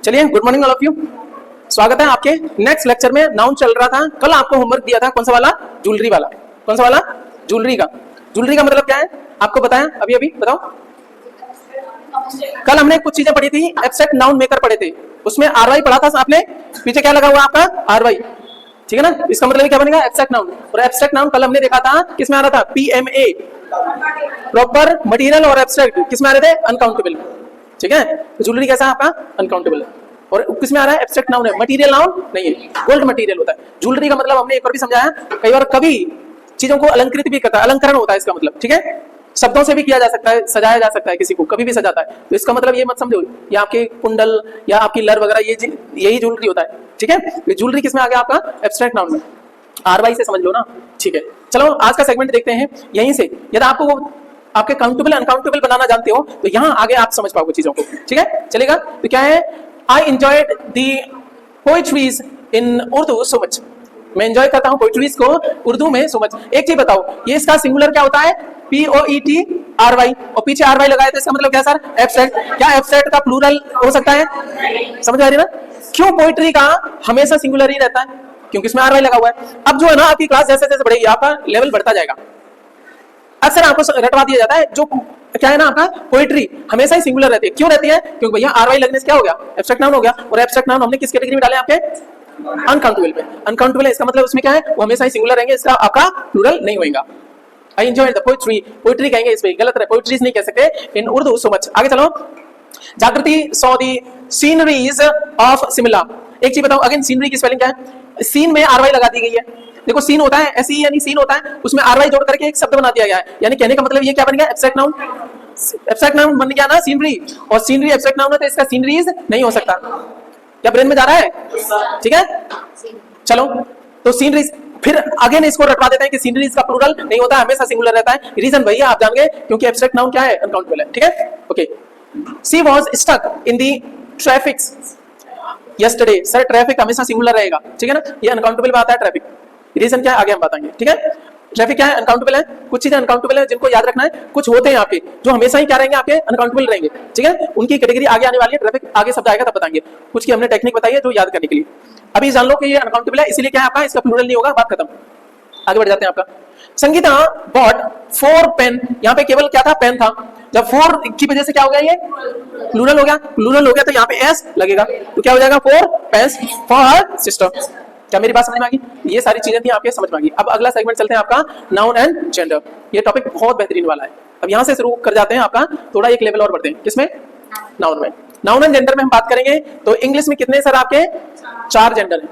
चलिए, good morning all of you. स्वागत है आपके नेक्स्ट लेक्चर में। नाउन चल रहा था, कल आपको होमवर्क दिया था, कौन सा वाला? ज्वेलरी वाला। कौन सा वाला? ज्वेलरी का। ज्वेलरी का मतलब क्या है आपको बताया अभी अभी? बताओ। कल हमने कुछ चीजें पढ़ी थी, एब्स्ट्रैक्ट नाउन मेकर पढ़े थे, उसमें आरवाई पढ़ा था आपने। पीछे क्या लगा हुआ आपका? आरवाई, ठीक है ना? इसका मतलब क्या बनेगा? Abstract noun. और एब्स्ट्रैक्ट नाउन कल हमने देखा था किस में आ रहा था? पीएमए, प्रॉपर, मटेरियल और एब्स्ट्रैक्ट किस में आ रहे थे? अनकाउंटेबल। ठीक है, तो ज्वेलरी कैसा है आपका? अनकाउंटेबल है। और किस में आ रहा है? एब्स्ट्रैक्ट नाउन है, मटेरियल नाउन नहीं है, गोल्ड मटेरियल होता है। ज्वेलरी का मतलब हमने एक बार भी समझाया, कई बार कभी चीजों को अलंकृत भी करता है, अलंकरण होता है इसका मतलब। ठीक है, शब्दों से भी किया जा सकता है, सजाया जा सकता है, किसी को कभी भी सजाता है। तो इसका मतलब ये मत समझो ये आपके कुंडल या आपकी लर वगैरह यही ज्वेलरी होता है। ठीक है, ये ज्वेलरी किस में आ गया आपका? एब्स्ट्रैक्ट नाउन में। आरवाई से समझ लो ना। ठीक है, चलो आज का सेगमेंट देखते हैं यहीं से। यदि आपको आपके काउंटेबल अनकाउंटेबल बनाना जानते हो तो यहाँ आगे आप समझ पाओगे चीजों को। ठीक है, चलेगा? तो क्या है? I enjoyed the poetries in Urdu so much. मैं एंजॉय करता हूँ पोएट्रीज को उर्दू में सो मच। एक चीज बताओ, ये इसका सिंगुलर क्या होता है? POETRY, और पीछे RY लगाया तो इसका मतलब क्या सर? एब्स्ट्रैक्ट। क्या एब्स्ट्रैक्ट का प्लूरल हो सकता है? समझ आ रही ना? क्यों पोएट्री का हमेशा सिंगुलर ही रहता है? क्योंकि इसमें RY लगा हुआ है। अब जो है ना, आपकी क्लास जैसे जैसे बढ़ेगी आपका लेवल बढ़ता जाएगा। अक्सर आपको रटवा दिया जाता है, जो क्या है ना, आपका पोएट्री हमेशा ही सिंगुलर रहती है। क्यों रहती है? क्योंकि भैया RY लगने से क्या हो गया? एब्स्ट्रैक्ट नाउन हो गया। और एब्स्ट्रैक्ट नाउन हमने किस कैटेगरी में डाले? आपके अनकाउंटेबल पे। अनकाउंटेबल है, इसका मतलब उसमें क्या है? वो हमेशा ही सिंगुलर रहेंगे, इसका आपका प्लूरल नहीं होगा। I enjoy the poetry, poetry कहेंगे इस पे, गलत है, पोएट्रीज नहीं कह सकते इन उर्दू सो मच। आगे चलो। जागृति saw the sceneries of Shimla. एक चीज बताओ, अगेन सीनरी की स्पेलिंग क्या है? सीन में RY लगा दी गई है। देखो सीन होता है ऐसी, यानी सीन होता है, उसमें RY जोड़ करके एक शब्द बना दिया गया है। यानी कहने का मतलब ये क्या बन गया? Abstract noun. एब्स्ट्रैक्ट नाउन बन गया ना सीनरी, और सीनरी एब्स्ट्रैक्ट नाउन है तो इसका सीनरीज नहीं हो सकता। क्या ब्रेन में जा रहा है? ठीक है, चलो। तो सीनरीज, फिर अगेन इसको रटवा देते हैं कि सीनरीज का प्लूरल नहीं होता, हमेशा सिंगुलर रहता है। रीजन भैया आप जान गए, क्योंकि एब्स्ट्रैक्ट नाउन क्या है? अनकाउंटेबल है। ठीक है, okay. She was stuck in the traffic yesterday. Sir traffic हमेशा सिंगुलर रहेगा, ठीक है ना? ये अनकाउंटेबल में आता है ट्रैफिक। रीजन क्या है आगे हम बताएंगे। ठीक है, ट्रैफिक क्या है? अनकाउंटेबल है। कुछ चीजें अनकाउंटेबल है जिनको याद रखना है, कुछ होते हैं आपके जो हमेशा ही क्या रहेंगे? आपके अनकाउंटेबल रहेंगे। ठीक है, उनकी कैटेगरी आगे आने वाली है, ट्रैफिक आगे शब्द आएगा तब बताएंगे। कुछ की हमने टेक्निक बताई है जो याद करने के लिए। अभी जान लो कि ये अनकाउंटेबल है, इसलिए क्या है आपका? इसका प्लूरल नहीं होगा, बात खत्म। आगे बढ़ जाते हैं। आपका संगीता बॉट 4 पेन। यहाँ पे केवल क्या था? पेन था। जब 4 की वजह से क्या हो गया? ये प्लूरल हो गया। प्लूरल हो गया तो यहाँ पे S लगेगा, तो क्या हो जाएगा? 4 पेन्स फॉर हर सिस्टर। क्या मेरी बात समझ में आ गई? ये सारी चीजें थी आपके समझ में आ गई। अब अगला सेगमेंट चलते हैं आपका नाउन एंड जेंडर। ये टॉपिक बहुत बेहतरीन वाला है। अब यहाँ से शुरू कर जाते हैं आपका, थोड़ा एक लेवल और बढ़ते हैं। किसमें? नाउन में। नाउन एंड जेंडर में हम बात करेंगे तो इंग्लिश में कितने सर आपके? 4 जेंडर है।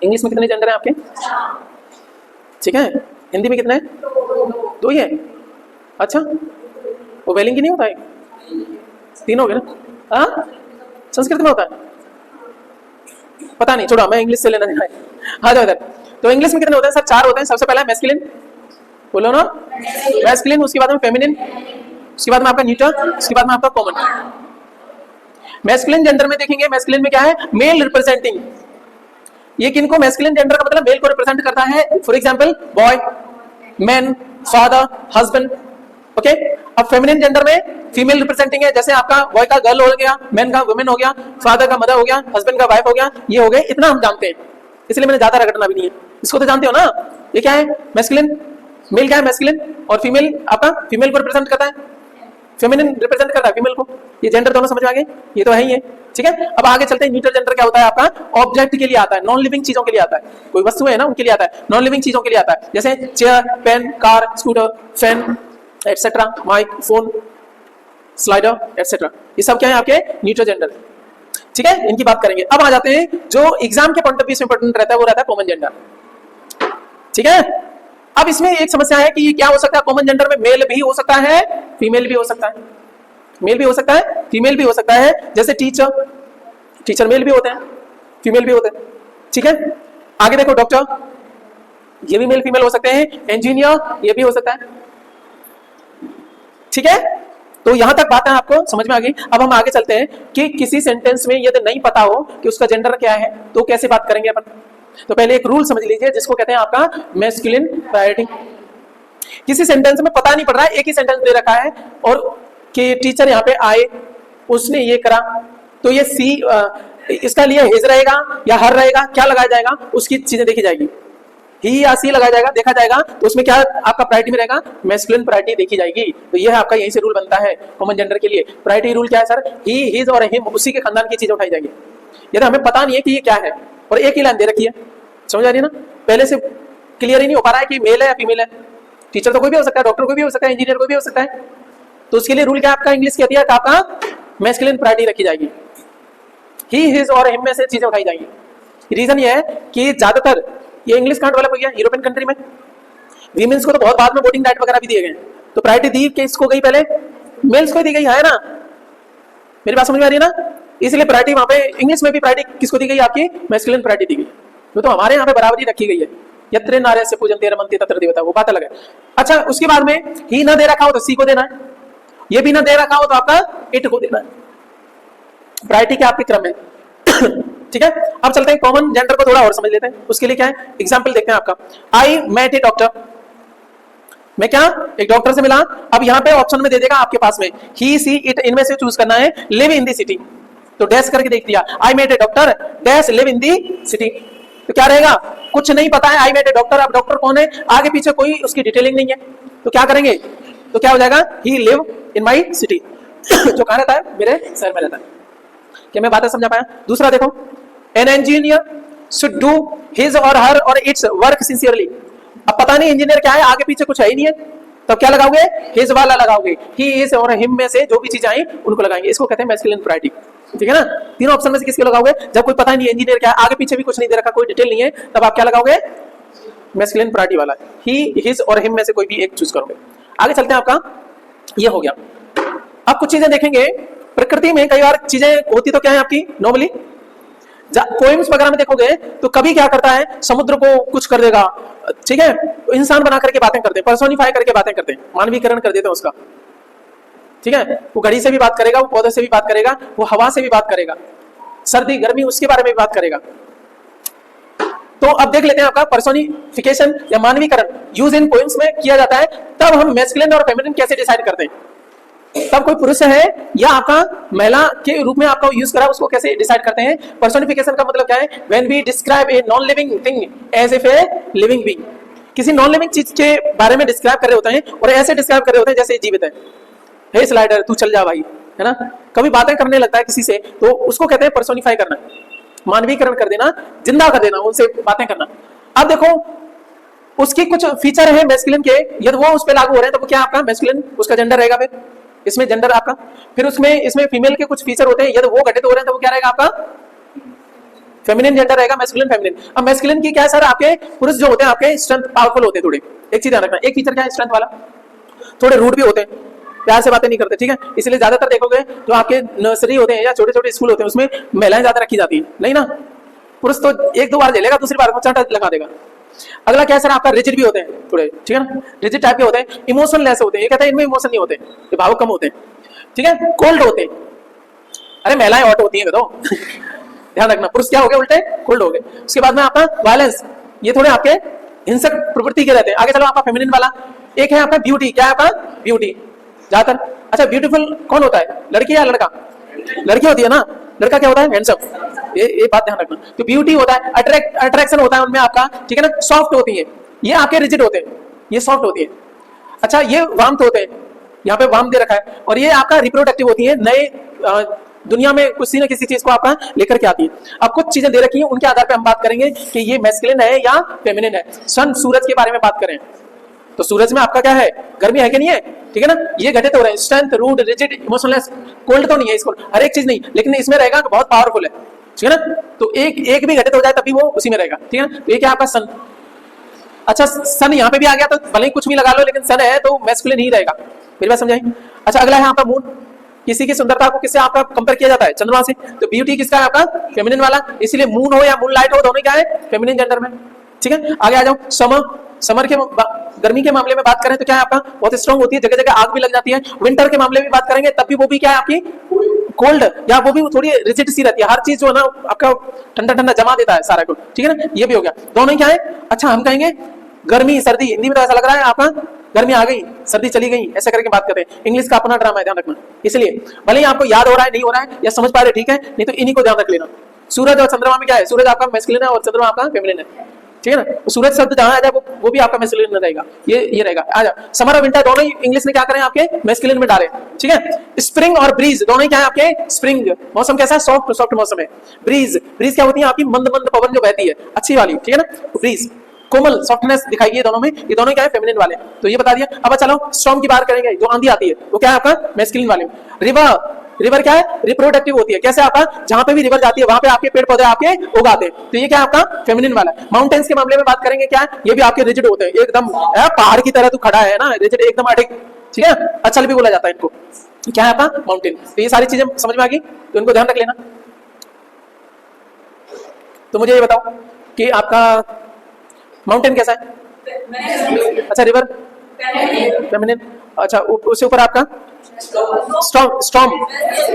इंग्लिश में कितने जेंडर है आपके? ठीक है, हिंदी में कितने? 2 ही है। अच्छा, वो वेलिंग की नहीं होता है? 3 हो गए ना? हाँ, संस्कृत में होता है? पता नहीं, छोड़ो, मैं इंग्लिश से लेना है। हाँ जाओ इधर। तो इंग्लिश में कितने होते हैं सर? 4 होते हैं। सबसे पहला मैस्कुलिन, बोलो ना, मैस्कुलिन। उसके बाद में फेमिनिन, उसके बाद में आपका न्यूट्रल, उसके बाद में आपका कॉमन। मैस्कुलिन जेंडर में देखेंगे, मैस्कुलिन में क्या है? Male representing. ये किनको? मैस्कुलिन जेंडर का मतलब मेल को रिप्रेजेंट करता है। For example boy, man, father, husband. Okay. अब फेमिनिन जेंडर में फीमेल रिप्रेजेंटिंग है, जैसे आपका बॉय का गर्ल हो गया, मैन का वुमेन हो गया, फादर का मदर हो गया, हस्बैंड का वाइफ हो गया। ये हो गए, इतना हम जानते हैं, इसलिए मैंने ज्यादा रगड़ना भी नहीं है। इसको तो जानते हो ना? ये क्या है? मैस्कुलिन। मेल क्या है? मैस्कुलिन। और फीमेल आपका फीमेल को रिप्रेजेंट करता है, फेमिनिन रिप्रेजेंट करता है फीमेल को। ये जेंडर दोनों समझ में आ गए? ये तो है ही है। ठीक है, अब आगे चलते हैं। न्यूट्रल जेंडर क्या होता है आपका? ऑब्जेक्ट के लिए आता है, नॉन लिविंग चीजों के लिए आता है। कोई वस्तु है ना, उनके लिए आता है। नॉन लिविंग चीजों के लिए आता है, जैसे chair, pen, car, scooter, fan etcetera, mike, phone, slider etcetera. ये सब क्या है? आपके न्यूट्रल जेंडर। ठीक है, इनकी बात करेंगे। अब आ जाते हैं जो एग्जाम के पॉइंट ऑफ व्यू से इंपॉर्टेंट रहता है, वो रहता है कॉमन जेंडर। ठीक है, अब इसमें एक समस्या है कि ये क्या हो सकता है? कॉमन जेंडर में मेल भी हो सकता है, फीमेल भी हो सकता है। मेल भी हो सकता है, फीमेल भी हो सकता है। जैसे टीचर, टीचर मेल भी होते हैं, फीमेल भी होते हैं। ठीक है, आगे देखो, डॉक्टर, ये भी मेल फीमेल हो सकते हैं। इंजीनियर, ये भी हो सकता है। ठीक है, तो यहां तक बात है आपको समझ में आ गई। अब हम आगे चलते हैं कि किसी सेंटेंस में यदि नहीं पता हो कि उसका जेंडर क्या है तो कैसे बात करेंगे अपन। तो पहले एक रूल समझ लीजिए जिसको कहते हैं आपका मैस्कुलिन प्रायोरिटी। किसी सेंटेंस में पता नहीं पड़ रहा है, एक ही सेंटेंस दे रखा है और कि टीचर यहाँ पे आए, उसने ये करा, तो ये सी इसका लिए हिज रहेगा या हर रहेगा, क्या लगाया जाएगा उसकी चीजें देखी जाएगी। ही या सी लगाया जाएगा, देखा जाएगा, तो उसमें क्या आपका प्रायोरिटी में रहेगा, मैस्कुलिन प्रायोरिटी देखी जाएगी। तो ये है आपका, यहीं से रूल बनता है कॉमन जेंडर के लिए। प्रायोरिटी रूल क्या है सर, ही, हिज और हिम, उसी के खानदान की चीजें उठाई जाएंगी। यदि हमें पता नहीं है कि ये क्या है और एक ही लाइन दे रखी है, समझ आ रही है ना, पहले से क्लियर ही नहीं हो पा रहा है कि मेल है या फीमेल है। टीचर तो कोई भी हो सकता है, डॉक्टर कोई भी हो सकता है, इंजीनियर कोई भी हो सकता है। तो उसके लिए रूल क्या आपका, इंग्लिश कहती है कि आपका मैस्कुलिन प्रायोरिटी रखी जाएगी, ही, हिज और हिम में से चीजें उठाई जाएंगी। रीजन ये है कि ज्यादातर ये इंग्लिश कहाँ डेवलप हुई है, यूरोपियन कंट्री में। वीमेंस को तो बहुत बाद में वोटिंग राइट वगैरह भी दिए गए, तो प्रायोरिटी दी किसको गई, पहले मेल्स को दी गई है ना। मेरी बात समझ में आ रही है ना, इसलिए प्रायोरिटी वहां पे इंग्लिश में भी प्रायोरिटी किसको दी गई, आपकी मैस्कुलिन प्रायोरिटी दी गई। तो हमारे यहाँ पे बराबरी रखी गई है, यत्र नार्यस्य पूजन्ते रमन्ते तत्र देवता, वो बात अलग है। अच्छा, उसके बाद में ही ना दे रखा हो तो सी को देना है, ये भी ना दे रखा हो तो आपका इट को देना है। प्रायोरिटी के आपके क्रम है। ठीक है, अब चलते हैं कॉमन जेंडर को थोड़ा और समझ लेते हैं। उसके लिए क्या है, एग्जाम्पल देखते हैं आपका। आई मेट ए डॉक्टर, मैं क्या एक डॉक्टर से मिला। अब यहाँ पे ऑप्शन में दे देगा आपके पास में ही, सी, इट, इनमें से चूज करना है। लिव इन दी सिटी, तो डैश करके देख दिया, I met a doctor dash live in the city. तो क्या रहेगा, कुछ नहीं पता है, आई मेट ए डॉक्टर। अब डॉक्टर कौन है, आगे पीछे कोई उसकी डिटेलिंग नहीं है, तो क्या करेंगे, तो क्या हो जाएगा, he live in my city. जो कहाँ रहता है, मेरे शहर में रहता है। क्या मैं बातें समझा पाया। दूसरा देखो, an engineer should do his और हर और इट्स वर्क सिंसियरली। अब पता नहीं इंजीनियर क्या है, आगे पीछे कुछ है ही नहीं है, तो क्या लगाओगे, हिज वाला लगाओगे, ही, इज और हिम में से जो भी चीजें आई उनको लगाएंगे। इसको कहते हैं मैस्कुलिन प्रायोरिटी। ठीक है ना, तीनों ऑप्शन में से किसके लगाओगे, जब कोई पता नहीं इंजीनियर क्या है, आगे पीछे भी कुछ नहीं दे रखा, कोई डिटेल नहीं है, तब आप क्या लगाओगे, मैस्कुलिन प्रायोरिटी वाला, ही, हिज और हिम में से कोई भी एक चूज करोगे। आगे चलते हैं, आपका ये हो गया। अब कुछ चीजें देखेंगे, प्रकृति में कई बार चीजें होती तो क्या है आपकी, नॉर्मली पोएम्स वगैरह में देखोगे तो कभी क्या करता है, समुद्र को कुछ कर देगा, ठीक है, इंसान बना करके बातें करते हैं, पर्सोनिफाई करके बातें करते हैं, मानवीकरण कर देते हैं उसका। ठीक है, वो घड़ी से भी बात करेगा, वो पौधे से भी बात करेगा, वो हवा से भी बात करेगा, सर्दी गर्मी उसके बारे में भी बात करेगा। तो अब देख लेते हैं आपका पर्सोनिफिकेशन या मानवीकरण यूज इन पोएम्स में किया जाता है, तब हम मैस्कुलिन और फेमिनिन कैसे डिसाइड करते हैं। तब कोई पुरुष है या आपका महिला के रूप में आपका यूज करा, उसको कैसे डिसाइड करते हैं। पर्सोनिफिकेशन का मतलब क्या है, when we describe a non living thing as if a living being. किसी नॉन लिविंग चीज के बारे में डिस्क्राइब कर रहे होते हैं और ऐसे डिस्क्राइब कर रहे होते हैं जैसे जीवित है। हे स्लाइडर तू चल जा भाई, है ना, कभी बातें करने लगता है किसी से, तो उसको कहते हैं पर्सोनिफाई करना, मानवीकरण कर देना, जिंदा कर देना, उनसे बातें करना। अब देखो उसके कुछ फीचर है मैस्कुलिन के, यदि वो उस पर लागू हो रहे हैं तो वो क्या आपका मैस्कुलिन, उसका जेंडर रहेगा। फिर इसमें जेंडर आपका, फिर उसमें इसमें फीमेल के कुछ फीचर होते हैं, यदि वो घटित हो रहे हैं तो वो क्या रहेगा आपका फेमिनिन जेंडर रहेगा, मैस्कुलिन फेमिनिन। अब मैस्कुलिन की क्या है सर, आपके पुरुष जो होते हैं आपके स्ट्रेंथ पावरफुल होते हैं थोड़े। एक चीज ध्यान रखना, एक फीचर क्या है स्ट्रेंथ वाला, थोड़े रूड भी होते हैं, प्यार से बातें नहीं करते। ठीक है, इसलिए ज्यादातर देखोगे जो आपके नर्सरी होते हैं या छोटे छोटे स्कूल होते हैं उसमें महिलाएं ज्यादा रखी जाती है, नहीं ना, पुरुष तो एक दो बार झेलेगा, दूसरी बार चांटा लगा देगा। अगला क्या है सर आपका, रिजिड भी होते हैं थोड़े, ठीक है ना, रिजिड टाइप के होते हैं, इमोशनलेस होते हैं, ये कहते हैं इनमें इमोशन नहीं होते, ये भावुक कम होते हैं। ठीक है, कोल्ड होते हैं, अरे महिलाएं हॉट होती हैं तो ध्यान रखना, पुरुष क्या हो गए उल्टे कोल्ड हो गए। उसके बाद में आपका वायलेंस, ये थोड़े आपके हिंसक प्रवृत्ति के रहते हैं। आगे चलो आपका फेमिनिन वाला, एक है आपका ब्यूटी, क्या है आपका ब्यूटी ज्यादातर। अच्छा, ब्यूटीफुल कौन होता है, लड़की या लड़का, लड़की होती है ना, लड़का क्या होता है हैंडसम, ये बात ध्यान रखना। तो ब्यूटी होता है, अट्रैक्शन होता है उनमें आपका, ठीक है ना, सॉफ्ट होती है, ये आपके रिजिड होते हैं, ये सॉफ्ट होती है। अच्छा, ये वार्मथ होते हैं, यहाँ पे वार्म दे रखा है, और ये आपका रिप्रोडक्टिव होती है, नए दुनिया में किसी न किसी चीज को आपका लेकर के आती है। अब कुछ चीजें दे रखी हैं, उनके आधार पे हम बात करेंगे कि ये मैस्कुलिन है या फेमिनिन है। सन, सूरज के बारे में बात करें तो सूरज में आपका क्या है, गर्मी है कि नहीं है, ठीक है ना, ये घटित हो रहे हैं, strength, rude, rigid, emotionless, cold तो नहीं है, इसको हर एक चीज नहीं, लेकिन इसमें रहेगा बहुत पावरफुल है, ठीक है ना। तो एक भी घटित हो जाए तभी वो उसी में रहेगा, ठीक है ना। तो ये क्या आपका सन। अच्छा, सन यहाँ पे भी आ गया तो भले ही कुछ भी लगा लो, लेकिन सन है तो मैस्कुलिन ही रहेगा, मेरी बात समझाई। अच्छा, अगला है आपका मून, किसी की सुंदरता को किससे आपका कंपेयर किया जाता है, चंद्रमा से, तो ब्यूटी किसका है आपका फेमिनिन वाला, इसीलिए मून हो या मून लाइट हो, दोनों क्या है फेमिनिन जेंडर में, ठीक है। आगे आ जाओ, समर के गर्मी के मामले में बात करें तो क्या है आपका बहुत स्ट्रांग होती है, जगह जगह आग भी लग जाती है। विंटर के मामले में बात करेंगे तब भी वो भी क्या है आपकी कोल्ड, या वो भी थोड़ी रिजिड सी रहती है, हर चीज जो है ना आपका ठंडा ठंडा जमा देता है सारा को, ठीक है ना, ये भी हो गया, दोनों क्या है। अच्छा, हम कहेंगे गर्मी सर्दी, हिंदी में तो ऐसा लग रहा है आपका गर्मी आ गई सर्दी चली गई, ऐसे करके बात करते हैं। इंग्लिश का अपना ड्रामा है, ध्यान रखना। इसलिए भले ही आपको याद हो रहा है नहीं हो रहा है या समझ पा रहे ठीक है, नहीं तो इन्हीं को ध्यान रख लेना। सूरज और चंद्रमा में क्या है, सूरज आपका मैस्कुलिन है और चंद्रमा आपका फेमिनिन है, ठीक है ना। तो सूरज शब्द जहां आ जाए वो भी आपका मैस्कुलिन रहेगा, ये रहेगा। आ जाओ, समर और विंटर दोनों ही इंग्लिश में क्या करें आपके मैस्कुलिन में डालें, ठीक है। स्प्रिंग और ब्रीज दोनों ही क्या है आपके स्प्रिंग, मौसम कैसा है सॉफ्ट मौसम है। ब्रीज क्या होती है आपकी मंद पवन जो बहती है अच्छी वाली, ठीक है ना। ब्रीज कोमल सॉफ्टनेस दिखाएगी दोनों में, ये दोनों क्या है फेमिनिन वाले, तो ये बता दिया। अब चलो स्टॉर्म की बात करेंगे, जो आंधी आती है वो क्या है आपका मैस्कुलिन वाले। रिवर क्या है रिप्रोडक्टिव होती है, कैसे आपका जहां पे भी रिवर जाती है वहां पे आपके पेड़ पौधे आपके उगाते हैं, तो ये क्या है आपका फेमिनिन वाला। माउंटेन्स के मामले में बात करेंगे क्या है, ये भी आपके रिजिड होते हैं, एकदम पहाड़ की तरह तू खड़ा है ना, रिजिड एकदम अडिग, ठीक है। अचल भी बोला जाता है इनको, क्या है आपका माउंटेन। तो ये सारी चीजें समझ में आ गई, तो इनको ध्यान रख लेना। तो मुझे ये बताओ कि आपका माउंटेन कैसा है, अच्छा रिवर फेमिनिन, अच्छा उससे ऊपर आपका स्टॉर्म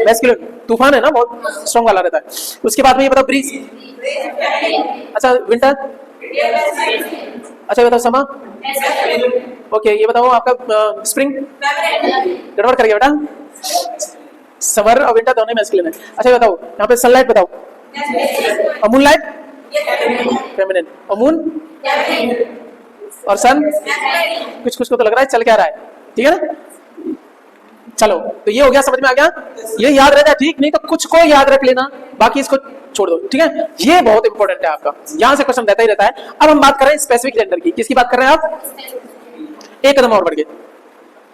मैस्कुलिन, तूफान है ना बहुत स्ट्रॉन्ग वाला रहता है। उसके बाद में ये बताओ ब्रीज, अच्छा विंटर, अच्छा ये बताओ समर, ओके ये बताओ आपका स्प्रिंग, गड़बड़ कर गया बेटा, समर और विंटर दोनों मैस्कुलिन है। अच्छा ये बताओ यहाँ पे सनलाइट बताओ, और मूनलाइट फेमिनिन, और मून और सन कुछ को तो लग रहा है चल क्या रहा है, ठीक है ना। चलो तो ये हो गया, समझ में आ गया, ये याद रहता है ठीक, नहीं तो कुछ को याद रख लेना, बाकी इसको छोड़ दो, ठीक है। ये बहुत इंपॉर्टेंट है आपका, यहां से क्वेश्चन रहता ही रहता है। अब हम बात कर रहे हैं स्पेसिफिक जेंडर की, किसकी बात कर रहे हैं आप, एक कदम और बढ़ गए।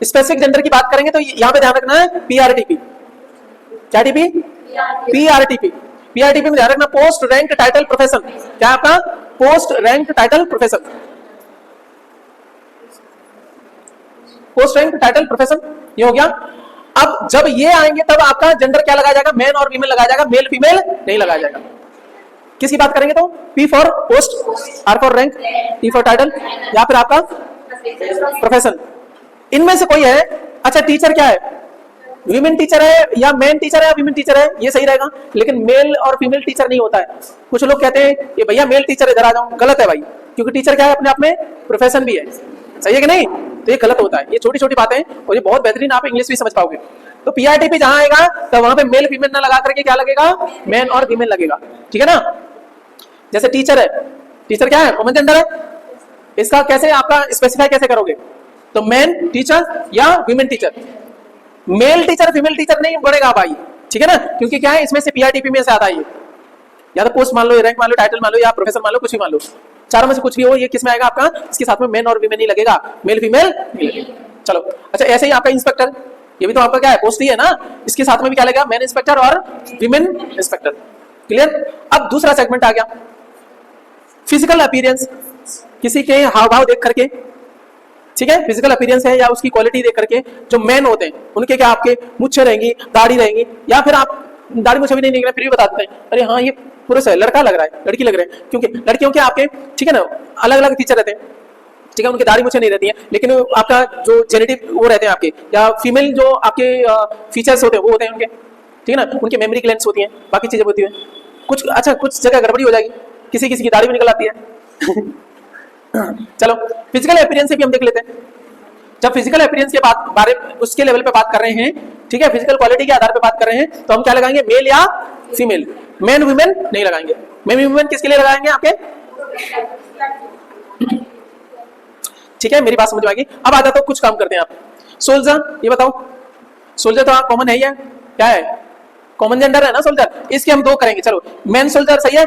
स्पेसिफिक जेंडर की बात करेंगे तो यहाँ पे ध्यान रखना है पीआरटीपी, क्या टीपी, पीआरटीपी में ध्यान रखना पोस्ट रैंक टाइटल प्रोफेशन, क्या आपका post rank title profession, post rank title profession, ये हो गया। अब जब ये आएंगे तब आपका जेंडर क्या लगाया जाएगा, मेन और फीमेल लगाया जाएगा, मेल फीमेल नहीं लगाया जाएगा। किसकी बात करेंगे तो P for post, R for rank, T for title, या फिर आपका प्रोफेशन, इनमें से कोई है। अच्छा टीचर क्या है, वीमेन टीचर है या मेन टीचर है या वीमेन टीचर है, ये सही रहेगा, लेकिन मेल और फीमेल टीचर नहीं होता है। कुछ लोग कहते हैं ये भैया मेल टीचर इधर आ जाओ, गलत है भाई, क्योंकि टीचर क्या है अपने आप में प्रोफेशन भी है, सही है कि नहीं, तो ये गलत होता है। ये छोटी छोटी बातें और ये बहुत बेहतरीन आप इंग्लिश भी समझ पाओगे। तो पीआरटीपी जहां आएगा तो वहां पे मेल फीमेल ना लगा करके क्या लगेगा, मेन और फीमेल लगेगा, ठीक है ना। जैसे टीचर है, टीचर क्या है कॉमन जेंडर है, इसका कैसे आपका स्पेसिफाई कैसे करोगे, तो मेन टीचर या women teacher, male teacher female teacher नहीं बढ़ेगा भाई, ठीक है ना, क्योंकि क्या है इसमें से पीआरटीपी में से आता है, या तो पोस्ट मान लो, रैंक मान लो, टाइटल मान लो, या प्रोफेसर मान लो, कुछ भी मान लो, चारों में से कुछ भी हो, ये किस में आएगा आपका, इसके साथ में मेन और वीमेन नहीं लगेगा, मेल फीमेल नहीं लगेगा। चलो अच्छा ऐसे ही आपका इंस्पेक्टर, ये भी तो आपका क्या है पोस्ट ही है ना, इसके साथ में भी क्या लगेगा मेन इंस्पेक्टर और वीमेन इंस्पेक्टर, क्लियर। अब दूसरा सेगमेंट आ गया फिजिकल अपीयरेंस, किसी के हाव भाव देख करके, ठीक है, फिजिकल अपीयरेंस है या उसकी क्वालिटी देख करके, जो मेन होते हैं उनके क्या आपके मुच्छें रहेंगी, दाढ़ी रहेंगी, या फिर आप दाढ़ी मुझे भी नहीं निकला फिर भी बताते हैं अरे हाँ ये पुरुष है, लड़का लग रहा है, लड़की लग रहा है, क्योंकि लड़कियों के आपके ठीक है ना अलग अलग फीचर रहते हैं, ठीक है, उनकी दाढ़ी मुझे नहीं रहती है, लेकिन आपका जो जेनेटिव वो रहते हैं आपके, या फीमेल जो आपके फीचर्स होते हैं वो होते हैं उनके, ठीक है ना, उनकी मेमोरी ग्लैंड्स होती हैं, बाकी चीजें होती हैं कुछ। अच्छा कुछ जगह गड़बड़ी हो जाएगी, किसी किसी की दाढ़ी भी निकल आती है चलो फिजिकल अपीयरेंस से भी हम देख लेते हैं। जब फिजिकल अपीयरेंस के बारे उसके लेवल पे बात कर रहे हैं, ठीक है, फिजिकल क्वालिटी के आधार पे बात कर रहे हैं, तो हम क्या लगाएंगे मेल या फीमेल, मेन वुमेन नहीं लगाएंगे। मेन वुमेन किसके लिए लगाएंगे आपके, ठीक है, मेरी बात समझ में आ गई। अब आ जाता हूं कुछ काम करते हैं आप। सोल्जर, ये बताओ सोल्जर तो कॉमन है ही है, क्या है कॉमन जेंडर है ना सोल्जर, इसके हम दो करेंगे। चलो मेन सोल्जर सही है,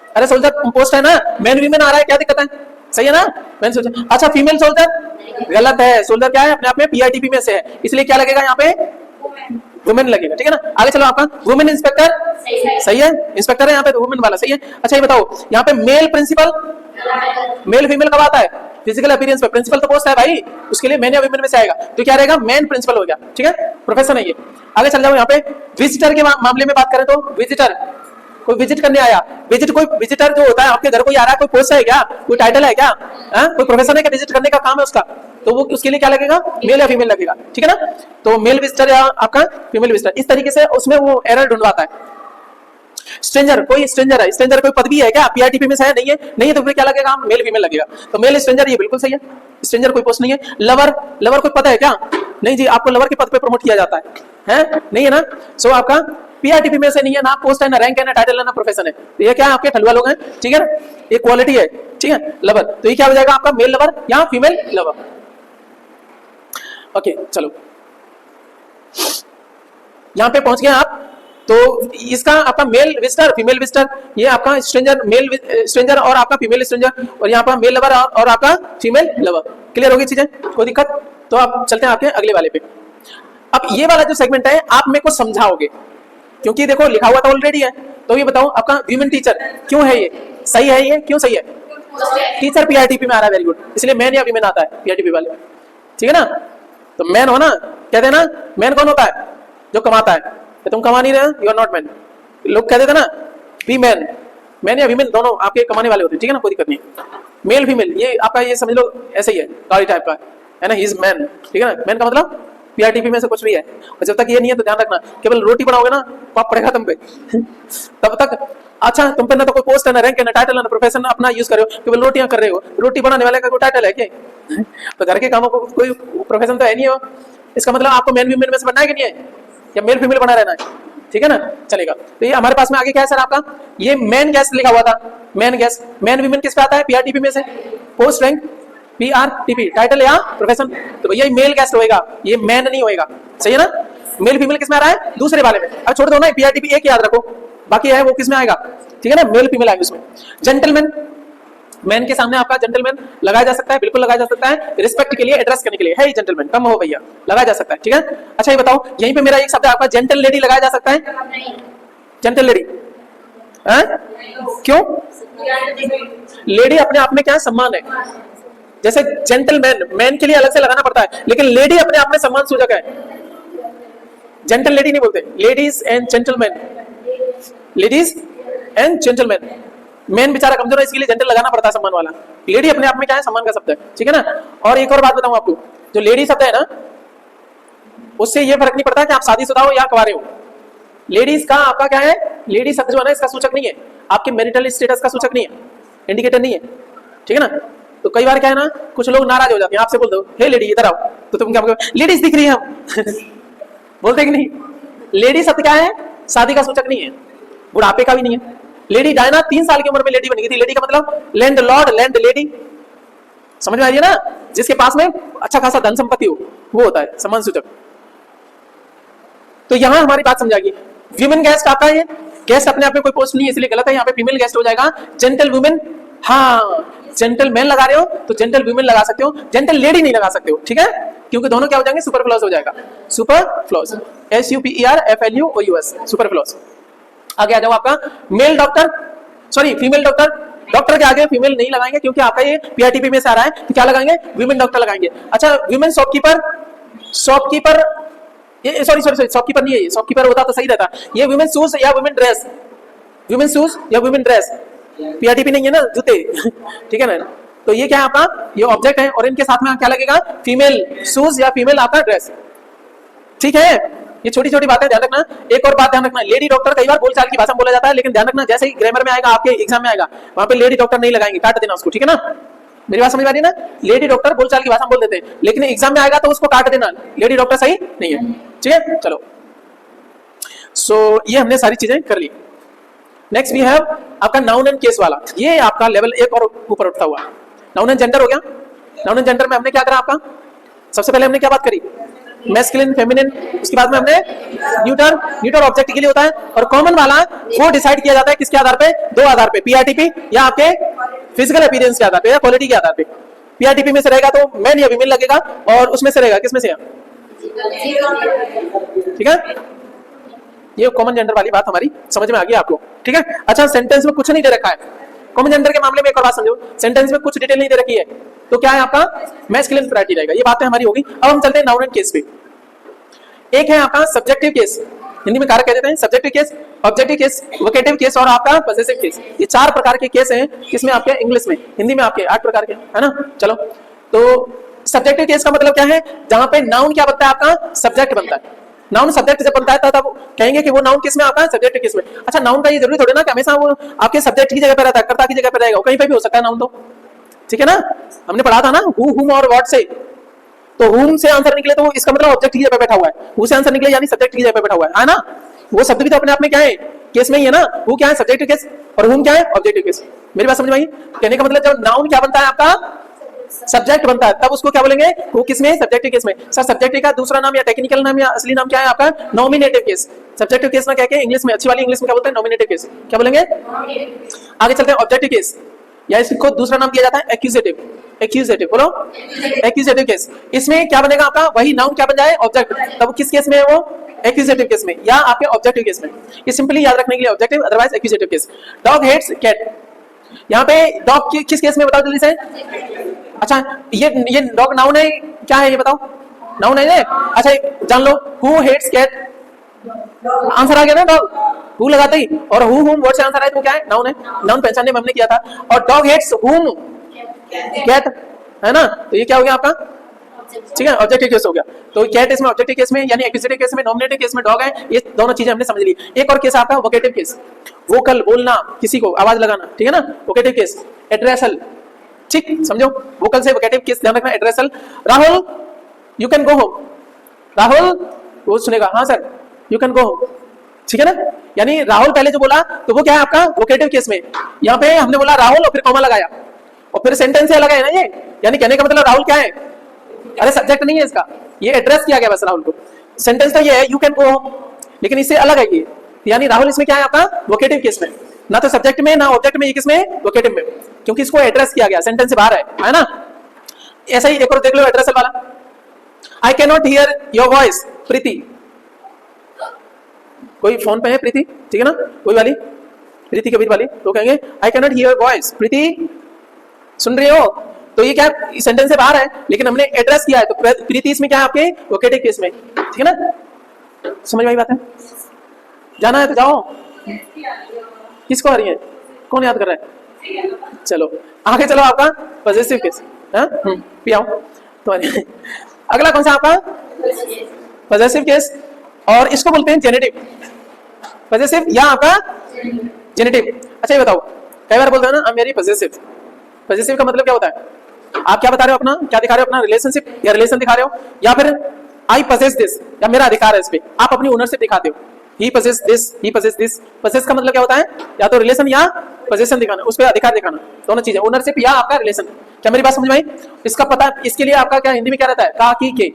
अरे सोल्जर पोस्ट है ना, मेन वीमेन आ रहा है, क्या दिक्कत है, सही है ना मेन सोल्जर। अच्छा फीमेल सोल्जर गलत है, सोल्जर क्या है अपने आप में पीआरटीपी में से है, इसलिए क्या लगेगा यहाँ पे वुमेन लगेगा, ठीक है ना। आगे चलो आपका वुमेन इंस्पेक्टर सही है, इंस्पेक्टर है यहाँ पे तो वुमेन वाला सही है। अच्छा ये बताओ यहाँ पे मेल प्रिंसिपल, मेल फीमेल कब आता है फिजिकल अपीयरेंस पे, प्रिंसिपल तो पोस्ट है भाई, उसके लिए मेन या वुमेन में से आएगा, तो क्या रहेगा मेन प्रिंसिपल हो गया, ठीक है, प्रोफेशन है ये। आगे चल जाओ यहाँ पे विजिटर के मामले में बात करें तो विजिटर कोई विजिट करने आया, कोई विजिटर जो होता है आपके घर कोई आ रहा है, कोई पोस्ट है क्या, कोई टाइटल है क्या, कोई प्रोफेशन है क्या, विजिट करने का काम है उसका, तो वो उसके लिए क्या लगेगा मेल या फीमेल लगेगा, ठीक है ना। तो मेल विजिटर या आपका फीमेल विजिटर, इस तरीके से उसमें वो एरर ढूंढवाता है। स्ट्रेंजर, कोई स्ट्रेंजर है, स्ट्रेंजर कोई पदवी है क्या, पीआरटीपी में से है? नहीं है, नहीं है तो फिर क्या लगेगा, मेल फीमेल लगेगा। तो मेल स्ट्रेंजर ये बिल्कुल सही है, स्ट्रेंजर कोई पोस्ट नहीं है। लवर, लवर कोई पद है क्या? नहीं जी, आपको लवर के पद पे प्रमोट किया जाता है? नहीं है ना। सो आपका पीआरटीपी में से नहीं है, ना पोस्ट है, ना रैंक है, ना टाइटल है, ना प्रोफेशन है। तो ये क्या है, आपके ठलुआ लोग हैं, ठीक है ना, ये क्वालिटी है, ठीक है, लवर। तो ये क्या हो जाएगा आपका, मेल लवर या फीमेल लवर। ओके चलो, यहां पे पहुंच गए आप। तो इसका आपका मेल विजिटर, फीमेल विजिटर, ये आपका स्ट्रेंजर, मेल स्ट्रेंजर और आपका फीमेल स्ट्रेंजर, और यहाँ पर मेल लवर और आपका फीमेल लवर। क्लियर होगी चीजें, कोई दिक्कत? तो आप चलते हैं आपके अगले वाले पे। अब ये वाला जो सेगमेंट है आप मेरे को समझाओगे, क्योंकि देखो लिखा हुआ तो ऑलरेडी है। तो ये बताओ आपका वीमेन टीचर क्यों है, ये सही है, ये क्यों सही है? टीचर पीआरटीपी में आ रहा है, वेरी गुड, इसलिए मैन या वीमेन आता है पीआरटीपी वाले, ठीक है ना। तो मैन हो ना, कहते हैं ना मैन कौन होता है, जो कमाता है। तो तुम कमा नहीं रहे, यू आर नॉट मैन। लोग कहते थे ना बी मैन, मैन या वीमेन दोनों आपके कमाने वाले होते हैं, ठीक है ना, कोई दिक्कत नहीं। मेल फीमेल ये आपका ये समझ लो ऐसे ही है, गाड़ी टाइप का है ना, ही इज मैन, ठीक है ना। मैन का मतलब पीआरटीपी में से कुछ भी है। और जब तक ये नहीं है तो ध्यान रखना, केवल रोटी बनाओगे ना पाप पड़ेगा तुम पे तब तक अच्छा, तुम पे ना तो कोई पोस्ट है, ना रैंक है, ना टाइटल है, ना प्रोफेशन अपना यूज कर रहे हो, केवल रोटियां कर रहे हो। रोटी बनाने वाले का कोई टाइटल है क्या? तो घर के कामों को कोई प्रोफेशन तो है नहीं हो। इसका मतलब आपको मेन वीमेन में से बनना है कि नहीं है, या मेल फीमेल बना रहना है, ठीक है ना, चलेगा। तो ये हमारे पास में आगे क्या है सर आपका, ये मैन गैस लिखा हुआ था, मैन गैस। मैन वीमेन किस पे आता है, पीआरटीपी में से। पोस्ट रैंक पीआरटीपी, टाइटल या प्रोफेशन, तो भैया मेल गैस होएगा, ये मैन नहीं होएगा, सही है ना। मेल फीमेल किस में आ रहा है, दूसरे वाले में। अब छोड़ दो ना, पीआरटीपी एक याद रखो, बाकी है वो किस में आएगा, ठीक है ना, मेल फीमेल आएगा उसमें। जेंटलमैन, मैन के सामने आपका जेंटलमैन लगाया जा सकता है, बिल्कुल लगाया जा सकता है, रिस्पेक्ट के लिए, एड्रेस करने के लिए, है जेंटलमैन, कम हो भैया, लगाया जा सकता है, ठीक है। अच्छा ये बताओ, यहीं पे मेरा एक शब्द है आपका जेंटल लेडी, लगाया जा सकता है? जेंटल लेडी क्यों? लेडी अपने आप में क्या है, सम्मान है। जैसे जेंटलमैन, मैन के लिए अलग से लगाना पड़ता है, लेकिन लेडी अपने आप में सम्मान सूचक है। जेंटल लेडी नहीं बोलते, ladies and gentleman, ladies and gentleman. Man बेचारा कमजोर है, इसके लिए जेंटल लगाना पड़ता है, सम्मान वाला। लेडी अपने आप में क्या है, सम्मान का शब्द है, ठीक है ना। और एक और बात बताऊं आपको, जो लेडी शब्द है ना, उससे ये फर्क नहीं पड़ता कि आप शादीशुदा हो या कुंवारे हो। लेडीज का आपका क्या है, लेडी शब्द जो है ना, इसका सूचक नहीं है, आपके मैरिटल स्टेटस का सूचक नहीं है, इंडिकेटर नहीं है, ठीक है ना। तो कई बार क्या है ना, कुछ लोग नाराज हो जाते हैं, आपसे बोल दो हे लेडी इधर आओ, तो तुम क्या लेडीज दिख रही है हम बोलते कि नहीं। लेडी शब्द क्या है, शादी का सूचक नहीं है, बुढ़ापे का भी नहीं है। लेडी डायना 3 साल की उम्र में लेडी बनी थी। लेडी का मतलब लैंड लॉर्ड, लैंड लेडी, समझ में आ रही है ना, जिसके पास में अच्छा खासा धन संपत्ति हो, वो होता है सम्मान सूचक। तो यहां हमारी बात समझाएगी। वीमेन गेस्ट आपका, ये गेस्ट अपने आप में कोई पोस्ट नहीं है, इसलिए गलत है, यहाँ पे फीमेल गेस्ट हो जाएगा। जेंटल वुमेन, हाँ जेंटल मैन लगा रहे हो तो जेंटल वुमेन लगा सकते हो, जेंटल लेडी नहीं लगा सकते हो, ठीक है, क्योंकि दोनों क्या हो जाएंगे, सुपर फ्लॉस हो जाएगा, super floss, SUPERFLUOUS, super floss. आगे आ जाओ आपका mail doctor, sorry female doctor. Doctor के आगे फीमेल नहीं लगाएंगे क्योंकि आपका ये पीआरटीपी में से आ रहा है, तो क्या लगाएंगे, वीमेन डॉक्टर लगाएंगे। अच्छा वीमेन शॉपकीपर, शॉपकीपर ये सॉरी शॉपकीपर नहीं है, ये शॉपकीपर होता तो सही रहता। ये वीमेन शूज या वीमेन ड्रेस, वीमेन शूज या वीमेन ड्रेस, पीआरटीपी नहीं है ना, जूते ठीक है ना। तो ये क्या है आपका, ये ऑब्जेक्ट है, और इनके साथ में क्या लगेगा, फीमेल शूज या फीमेल आपका ड्रेस, ठीक है। ये छोटी छोटी बातें ध्यान रखना। एक और बात ध्यान रखना, लेडी डॉक्टर कई बार बोलचाल की भाषा में बोला जाता है, लेकिन ध्यान रखना जैसे ही ग्रामर में आएगा, आपके एग्जाम में आएगा, वहां पे लेडी डॉक्टर नहीं लगाएंगे, काट देना उसको, ठीक है ना। मेरी बात समझ आ रही है ना, लेडी डॉक्टर बोलचाल की भाषा में बोल देते हैं, लेकिन एग्जाम में आएगा तो उसको काट देना, लेडी डॉक्टर सही नहीं है, ठीक है। चलो सो ये हमने सारी चीजें कर ली। नेक्स्ट वी हैव आपका नाउन एंड केस वाला, ये आपका लेवल एक और ऊपर उठता हुआ। नाउन एंड जेंडर हो गया। नाउन एंड जेंडर में हमने क्या करा, आपका सबसे पहले हमने क्या बात करी, मैस्कुलिन फेमिनिन, उसके बाद में हमने न्यूटर, न्यूटर ऑब्जेक्ट के लिए होता है, और कॉमन वाला वो डिसाइड किया जाता है किसके आधार पे, दो आधार पे, पीआरटीपी या आपके फिजिकल अपीयरेंस के आधार पे या क्वालिटी के आधार पे। पीआरटीपी में से रहेगा तो मैन या फीमेल लगेगा, और उसमें से रहेगा किसमें से, ठीक है। ये कॉमन जेंडर वाली बात हमारी समझ में आ गई आपको, ठीक है। अच्छा सेंटेंस में कुछ नहीं दे रखा है, कॉमन जेंडर के मामले में एक और बात समझो, सेंटेंस में कुछ डिटेल नहीं दे रखी है, तो क्या है आपका मैस्कुलिन प्रायोरिटी रहेगा। ये बातें हमारी होगी। अब हम चलते हैं नाउन एंड केस पे। एक है आपका सब्जेक्टिव केस, हिंदी में कारक कह देते हैं, subjective case, objective case, vocative case और आपका पजेसिव केस। ये 4 प्रकार के केस हैं, किसमें आपके इंग्लिश में, हिंदी में आपके 8 प्रकार के, है ना। चलो तो सब्जेक्टिव केस का मतलब क्या है, जहां पे नाउन क्या बनता है, आपका सब्जेक्ट बनता है, नाउन सब्जेक्ट जब बनता है तब कहेंगे कि वो नाउन किस में आता है, सब्जेक्ट किस में। अच्छा, नाउन का ये जरूरी थोड़ी ना कि हमेशा वो आपके सब्जेक्ट की जगह पे रहता है, कर्ता की जगह पे रहेगा, कहीं पे भी हो सकता है नाउन तो, ठीक है ना। हमने पढ़ा था ना हु, हुम और व्हाट से, तो हुम से आंसर निकले तो इसका मतलब ऑब्जेक्ट की जगह पे बैठा हुआ है, हु से आंसर निकले यानी सब्जेक्ट की जगह पे बैठा हुआ है ना। वो शब्द भी तो अपने आप में क्या है, केस में ही है ना। हु क्या है, सब्जेक्टिव केस, और हुम क्या है, ऑब्जेक्टिव केस। मेरी बात समझ में आई? कहने का मतलब जब नाउन क्या बनता है आपका, सब्जेक्ट बनता है, तब उसको क्या बोलेंगे, वो किसमें, सब्जेक्टिव केस में। सर सब्जेक्टिव का दूसरा नाम या टेक्निकल नाम या असली नाम क्या है आपका, नॉमिनेटिव केस। सब्जेक्टिव केस ना कह के इंग्लिश में, अच्छी वाली इंग्लिश में क्या बोलते हैं, नॉमिनेटिव केस। क्या बोलेंगे? आगे चलते हैं, ऑब्जेक्टिव केस, या इसको दूसरा नाम दिया जाता है एक्यूजेटिव। एक्यूजेटिव बोलो, एक्यूजेटिव केस। इसमें क्या बनेगा आपका, वही नाउन क्या बन जाए, ऑब्जेक्ट। तब किस केस में है वो, एक्यूजेटिव केस में या आपके ऑब्जेक्टिव केस में। ये सिंपली याद रखने के लिए objective, otherwise accusative case. Dog hates cat, यहाँ पे डॉग किस केस में बताओ जल्दी से। अच्छा, ये डॉग नाउन है, क्या है ये बताओ, नाउन है ये। अच्छा जान लो, हु हेट्स कैट, आंसर आ गया ना डॉग, हु लगाते ही, और हु हुम वर्ड से आंसर आए तो क्या है, नाउन है। नाउन पहचानने में हमने किया था। और डॉग हेट्स हुम कैट, है ना, तो ये क्या हो गया आपका, ठीक है, ऑब्जेक्टिव केस हो गया। तो कैट इसमें ऑब्जेक्टिव केस में, यानी एक्यूजेटिव केस में, नॉमिनेटिव केस में डॉग है। ये दोनों चीजें हमने समझ ली। एक और केस आपका वोकेटिव केस, वोकल बोलना, किसी को आवाज लगाना, ठीक है ना, वोकेटिव केस। एड्रेसल, ठीक समझो, वोकल से वोकेटिव केस ध्यान रखना। Addressal, Rahul you can go home, Rahul वो सुनेगा, हाँ sir you can go home, ठीक है ना। यानी राहुल पहले जो बोला तो वो क्या है आपका, वोकेटिव केस में। यहाँ पे हमने बोला राहुल और फिर कॉमा लगाया और फिर सेंटेंस अलग है ना ये, यानी कहने का मतलब राहुल क्या है, अरे सब्जेक्ट नहीं है इसका, ये एड्रेस किया गया बस राहुल को। सेंटेंस तो ये है यू कैन गो होम, लेकिन इससे अलग है ये, यानी राहुल इसमें क्या है आपका, वोकेटिव केस में, ना तो सब्जेक्ट में ना ऑब्जेक्ट में, ये किसमें, वोकेटिव में, क्योंकि इसको एड्रेस किया गया, सेंटेंस से बाहर है ना। ऐसा ही एक और देख लो एड्रेसल वाला, I can not hear your voice Preeti. कोई फोन पे है प्रीति, ठीक है ना, कोई वाली प्रीति कबीर वाली, तो कहेंगे I can not hear voice Preeti, सुन रही हो, तो ये क्या सेंटेंस से बाहर है, लेकिन हमने एड्रेस किया है, तो प्रीति इसमें क्या है आपके, वोकेटिव केस में, ठीक है ना। समझ में आई बात है? जाना है तो जाओ, किसको आ रही है, कौन याद कर रहा है, चलो आगे चलो, आपका पॉजिटिव केस, पियाओ तो अगला कौन सा आपका, पॉजिटिव केस, और इसको बोलते हैं जेनेटिव। पॉजिटिव या आपका जेनेटिव। अच्छा ये बताओ, कई बार बोलते हैं ना, I am very positive. Positive का मतलब क्या होता है, आप क्या बता रहे हो, अपना क्या दिखा रहे हो, अपना रिलेशनशिप या रिलेशन दिखा रहे हो, या फिर आई पजेस दिस, या मेरा अधिकार है इस पे, आप अपनी ओनरशिप दिखाते हो। He possess this, he possess this. Possess का मतलब क्या होता है, या तो रिलेशन या पोजीशन दिखाना, उस पर अधिकार दिखाना, दोनों चीजें, ओनरशिप या आपका रिलेशन। क्या मेरी बात समझ में आई? इसका पता, इसके लिए आपका क्या हिंदी में क्या रहता है, का की के,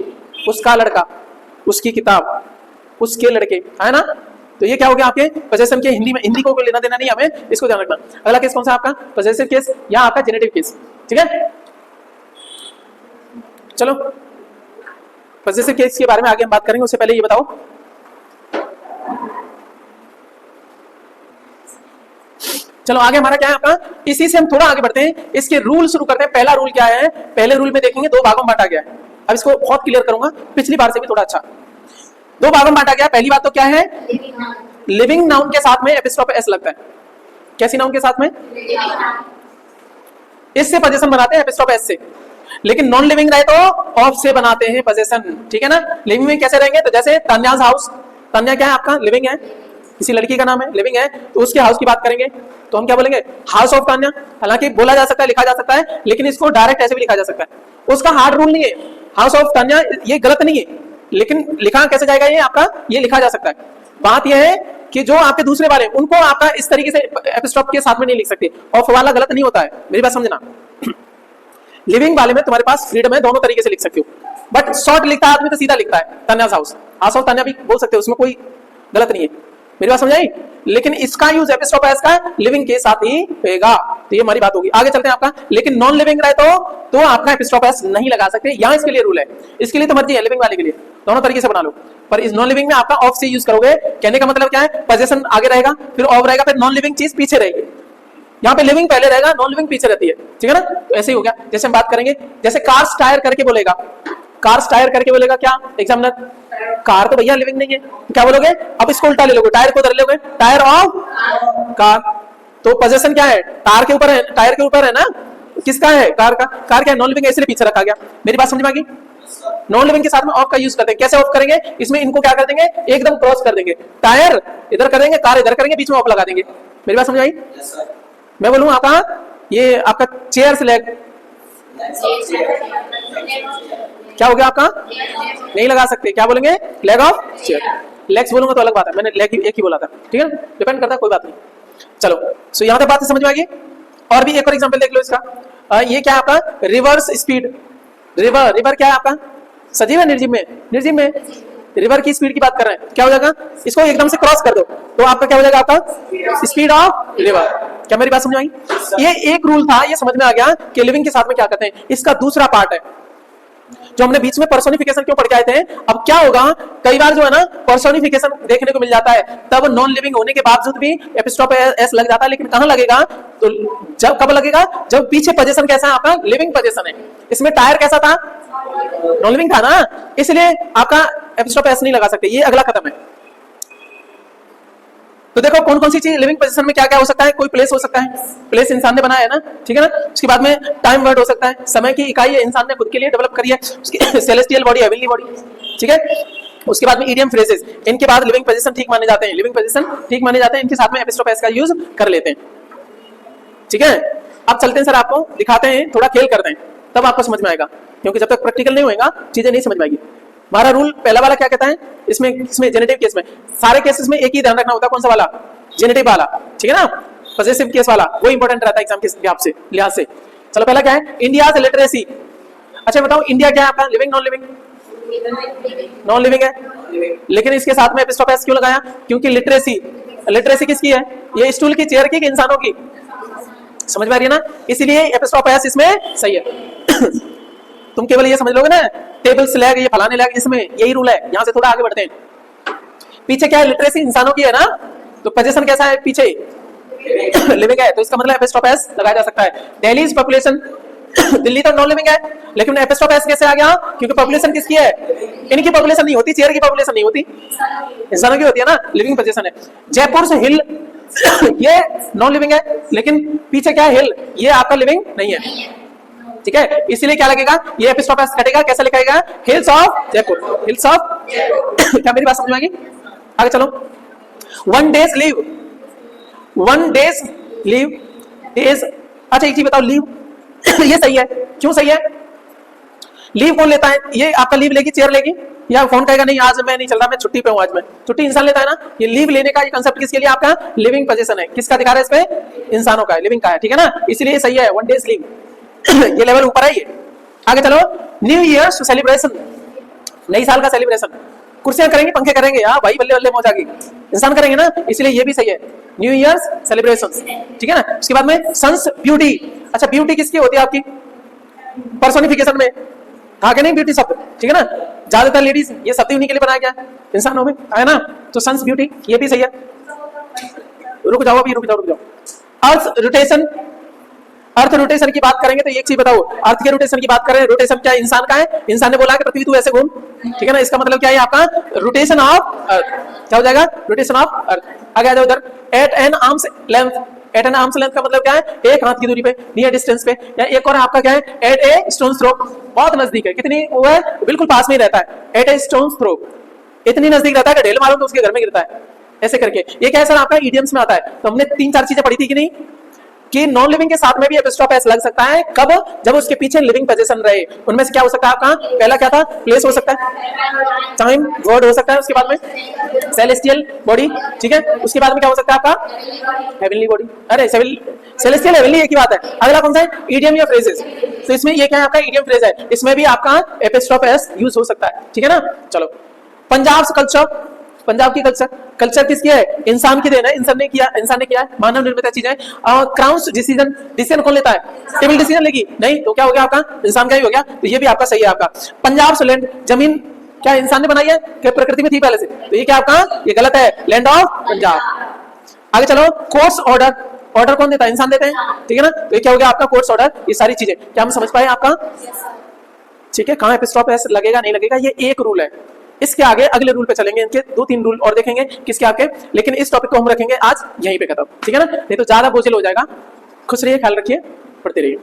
उसका लड़का, उसकी किताब, उसके लड़के, है ना। तो ये क्या हो गया आपके पोजेशन के, हिंदी में, हिंदी को कोई लेना देना नहीं, हमें इसको ध्यान रखना। अगला केस कौन सा आपका, पॉजिटिव केस या आपका जेनेटिव केस, ठीक है। चलो पॉजिटिव केस के बारे में आगे हम बात करेंगे, उससे पहले ये बताओ, चलो आगे हमारा क्या है आपका, इसी से हम थोड़ा आगे बढ़ते हैं, इसके रूल शुरू करते हैं। पहला रूल क्या है, पहले रूल में देखेंगे दो भागों में बांटा गया है। अब इसको बहुत क्लियर करूंगा, पिछली बार से भी थोड़ा अच्छा। दो भागों में बांटा गया। पहली बात तो क्या है, लिविंग नाउन के साथ में एपिस्ट्रोफ एस लगता है। कैसी नाउन के साथ में, इससे पोजीशन बनाते हैं एपिस्ट्रोफ एस से, लेकिन नॉन लिविंग रहे तो ऑफ से बनाते हैं पोजीशन, ठीक है ना। लिविंग में कैसे रहेंगे, तो जैसे तान्याज हाउस, तान्या क्या है आपका, लिविंग है, किसी लड़की का नाम है, लिविंग है, तो उसके हाउस की बात करेंगे तो हम क्या बोलेंगे, हाउस ऑफ तान्या। हालांकि बोला जा सकता है, लिखा जा सकता है, लेकिन इसको डायरेक्ट ऐसे भी लिखा जा सकता है। उसका हार्ड रूल नहीं है, हाउस ऑफ तान्या ये गलत नहीं है, लेकिन लिखा कैसे जाएगा, ये आपका ये लिखा जा सकता है। बात यह है कि जो आपके दूसरे वाले, उनको आपका इस तरीके से एपिस्ट्रोफ के साथ में नहीं लिख सकते, ऑफ वाला गलत नहीं होता है, मेरी बात समझना। लिविंग वाले में तुम्हारे पास फ्रीडम है, दोनों तरीके से लिख सकते हो, बट शॉर्ट लिखता है आदमी तो सीधा लिखता है, तान्याज हाउस, हाउस ऑफ तान्या भी बोल सकते हो, उसमें कोई गलत नहीं है, मेरी बात समझाई। लेकिन इसका यूज एपिस्ट्रोफ एस का लिविंग के साथ ही होगा, तो ये हमारी बात होगी। आगे चलते हैं आपका, लेकिन नॉन लिविंग रहे तो आपका एपिस्ट्रोफ एस नहीं लगा सकते, यहाँ इसके लिए रूल है, इसके लिए तो मर्जी है, लिविंग वाले के लिए दोनों तरीके से बना लो, पर इस नॉन लिविंग में आपका ऑफ से यूज करोगे। कहने का मतलब क्या है, पोजीशन आगे रहेगा, फिर ऑफ रहेगा, फिर नॉन लिविंग चीज पीछे रहेगी। यहाँ पे लिविंग पहले रहेगा, नॉन लिविंग पीछे रहती है, ठीक है ना। तो ऐसे ही हो गया। जैसे हम बात करेंगे, जैसे कार्स टायर करके बोलेगा, कार्स टायर करके बोलेगा क्या एग्जामिनर, कार तो भैया लिविंग नहीं है, तो क्या बोलोगे, अब इसको उल्टा ले लोगे, टायर को उधर लोगे, टायर ऑफ कार, तो पोजीशन क्या है, टायर के ऊपर है, टायर के ऊपर है ना, किसका है, कार का, कार क्या है, नॉन लिविंग, इसलिए पीछे रखा गया। मेरी बात समझ में आ गई। नॉन लिविंग के साथ में ऑफ का यूज करते हैं। कैसे ऑफ करेंगे? इसमें इनको क्या कर देंगे, एकदम क्रॉस कर देंगे, टायर इधर कर देंगे, कार इधर करेंगे, बीच में ऑफ लगा देंगे। मेरी बात समझ आई? मैं बोलूँ आपका ये आपका चेयर से लेग क्या हो गया आपका? नहीं लगा सकते, क्या बोलेंगे? Leg of chair. लेग्स बोलूंगा तो अलग बात है, मैंने लेग एक ही बोला था, ठीक है ना, डिपेंड करता है, कोई बात नहीं। चलो सो यहाँ तक बात समझ में आ गई। और भी एक और एग्जांपल देख लो इसका। ये क्या है आपका? Reverse speed. रिवर क्या है आपका? सजीव है निर्जीव में? निर्जीव में। रिवर की स्पीड की बात कर रहे हैं, क्या हो जाएगा? इसको एकदम से क्रॉस कर दो तो आपका क्या हो जाएगा? आपका स्पीड ऑफ रिवर। क्या मेरी बात समझ आई? ये एक रूल था, ये समझ में आ गया कि लिविंग के साथ में क्या करते हैं। इसका दूसरा पार्ट है जो हमने बीच में पर्सोनिफिकेशन क्यों पढ़ के आए थे। अब क्या होगा, कई बार जो है ना पर्सोनिफिकेशन देखने को मिल जाता है, तब नॉन लिविंग होने के बावजूद भी एपिस्ट्रोफ एस लग जाता है, लेकिन कहां लगेगा? तो जब कब लगेगा? जब पीछे पोजीशन कैसा है आपका? लिविंग पोजीशन है। इसमें टायर कैसा था? नॉन लिविंग था ना, इसलिए आपका एपिस्ट्रोफ एस नहीं लगा सकते। ये अगला कदम है। तो देखो कौन कौन सी चीज लिविंग पोजीशन में क्या क्या हो सकता है। कोई प्लेस हो सकता है, प्लेस इंसान ने बनाया है ना, ठीक है ना। उसके बाद में टाइम वर्ड हो सकता है, समय की इकाई है, इंसान ने खुद के लिए डेवलप करी है। उसकी सेलेस्टियल बॉडी, हेवनली बॉडी, ठीक है। उसके बाद में इडियम फ्रेजेस, इनके बाद लिविंग पोजीशन ठीक माने जाते हैं, लिविंग पोजीशन ठीक माने जाते हैं, इनके साथ में एपिस्ट्रोफ एस का यूज कर लेते हैं, ठीक है। अब चलते हैं सर, आपको दिखाते हैं, थोड़ा खेल करते हैं, तब आपको समझ में आएगा, क्योंकि जब तक प्रैक्टिकल नहीं होगा चीजें नहीं समझ में आएगी। हमारा रूल पहला वाला क्या कहता है? इसमें जेनेटिव केस में, सारे केसेस में एक ही ध्यान रखना होता है, कौन सा वाला? जेनेटिव वाला, ठीक है ना। पॉजेसिव केस वाला वो इंपॉर्टेंट रहता है एग्जाम के लिहाज से। चलो पहला क्या है? इंडिया से लिटरेसी। अच्छा बताओ, इंडिया क्या है आपका? Living non living? Non living है, लेकिन इसके साथ में एपिस्ट्रोफ एस क्यों लगाया? क्योंकि लिटरेसी किसकी है? ये स्टूल की, चेयर की, इंसानों की? समझ में आ रही है ना, इसीलिए एपिस्ट्रोफ एस इसमें सही है। तुम केवल ये समझ लोगे ना टेबल से लैग, ये फलाने लैग, इसमें यही रूल है। यहां से थोड़ा आगे बढ़ते हैं। पीछे क्या है? लिटरेसी इंसानों की है ना, तो पोजीशन कैसा है? पीछे लिविंग है, तो इसका मतलब एपिस्ट्रोफ एस लगाया जा सकता है। दिल्ली पॉपुलेशन, दिल्ली तो नॉन लिविंग है, लेकिन एपिस्ट्रोफ एस कैसे आ गया? क्योंकि पॉपुलेशन किसकी है? इनकी पॉपुलेशन नहीं होती, चेयर की पॉपुलेशन नहीं होती, इंसानों की होती है ना, लिविंग पोजीशन है। जयपुर से हिल, ये नॉन लिविंग है, लेकिन पीछे क्या है? हिल, ये आपका लिविंग नहीं है, ठीक है। इसीलिए क्या लगेगा? ये एपिस्ट्रोफ एस कटेगा, कैसे लिखाएगा? Hills of Jaipur, hills of. क्या मेरी बात समझ में आ गई? आगे चलो। 1 days leave, 1 days leave is, अच्छा एक चीज बताओ, लीव ये सही है, क्यों सही है? लीव कौन लेता है? ये आपका लीव लेगी, चेयर लेगी, या फोन कहेगा नहीं आज मैं नहीं चल रहा, मैं छुट्टी पे हूं, आज मैं छुट्टी इंसान लेता है ना। ये लीव लेने का ये कंसेप्ट किसके लिए? आपका लिविंग पोजीशन है। किसका दिखा रहा है? इस पे इंसानों का है, लिविंग का है, ठीक है ना, इसलिए सही है 1 days लीव। ये लेवल ऊपर है ये। आगे चलो, न्यू ईयर सेलिब्रेशन, नई साल का सेलिब्रेशन, कुर्सियां करेंगे, पंखे करेंगे, हाँ भाई बल्ले बल्ले मौज आ गई, इंसान करेंगे ना, इसलिए ये भी सही है, न्यू ईयर सेलिब्रेशन, ठीक है ना। उसके बाद में सन्स ब्यूटी। अच्छा ब्यूटी किसकी होती है? आपकी पर्सोनिफिकेशन में आगे नहीं ब्यूटी शब्द, ठीक है ना, ज्यादातर लेडीज, ये शब्द उन्हीं के लिए बनाया गया है, इंसानों में है ना, तो सन्स ब्यूटी ये भी सही है। रुक जाओ अभी, रुक जाओ। अर्थ रोटेशन, अर्थ रोटेशन की बात करेंगे तो एक चीज बताओ, अर्थ के रोटेशन की बात करें, रोटेशन क्या इंसान का है? इंसान ने बोला कि पृथ्वी तू ऐसे घूम, ठीक है ना, इसका मतलब क्या है? आपका रोटेशन ऑफ अर्थ, क्या हो जाएगा? Rotation of earth. आगे आ जाओ उधर, at an arm's length, at an arm's length का मतलब क्या है? एक हाथ की दूरी पे, नियर डिस्टेंस पे। या एक और आपका क्या है? एट ए स्टोन थ्रो, बहुत नजदीक है, कितनी वो है? बिल्कुल पास में ही रहता है, एट ए स्टोन थ्रो, इतनी नजदीक रहता है कि ढेल मारो तो उसके घर में गिरता है, ऐसे करके। ये क्या है सर? आपका इडियम्स में आता है। तो हमने 3-4 चीजें पढ़ी थी कि नहीं, कि नॉन लिविंग के साथ में भी एपिस्ट्रोफ एस लग सकता है, कब? जब उसके पीछे लिविंग पोजीशन रहे। उनमें से क्या हो सकता है आपका? पहला क्या था? प्लेस हो सकता है, टाइम वर्ड हो सकता है, उसके बाद में सेलेस्टियल बॉडी, ठीक है। उसके बाद में क्या हो सकता है आपका? हेवनली बॉडी, अरे सेलेस्टियल हेवनली एक ही बात है। अगला कौन सा है? इडियम या फ्रेजेस। तो इसमें ये क्या है? आपका इडियम फ्रेज है, इसमें भी आपका एपिस्ट्रोफ एस यूज हो सकता है, ठीक है ना। चलो, पंजाब कल्चर, पंजाब की कल्चर किसकी है? इंसान की देन है, इंसान ने किया है, मानव निर्मित चीजें। क्राउन्स डिसीजन कौन लेता है? टेबल डिसीजन लेगी नहीं, तो क्या हो गया आपका? इंसान का ही हो गया, तो ये भी आपका सही है। आपका पंजाब से लैंड, जमीन क्या इंसान ने बनाई है कि प्रकृति में थी पहले से? तो ये क्या आपका? ये गलत है, लैंड ऑफ पंजाब। आगे चलो, कोर्ट्स ऑर्डर, ऑर्डर कौन देता है? इंसान देते हैं, ठीक है ना। तो ये क्या हो गया आपका? Courts order. ये सारी चीजें क्या हम समझ पाए आपका? ठीक है, कहां एपिस्ट्रोफ एस लगेगा नहीं लगेगा, ये एक रूल है। इसके आगे अगले रूल पे चलेंगे, इनके 2-3 रूल और देखेंगे किसके आपके, लेकिन इस टॉपिक को हम रखेंगे आज यहीं पे खत्म, ठीक है ना, नहीं तो ज्यादा बोझिल हो जाएगा। खुश रहिए, ख्याल रखिए, पढ़ते रहिए।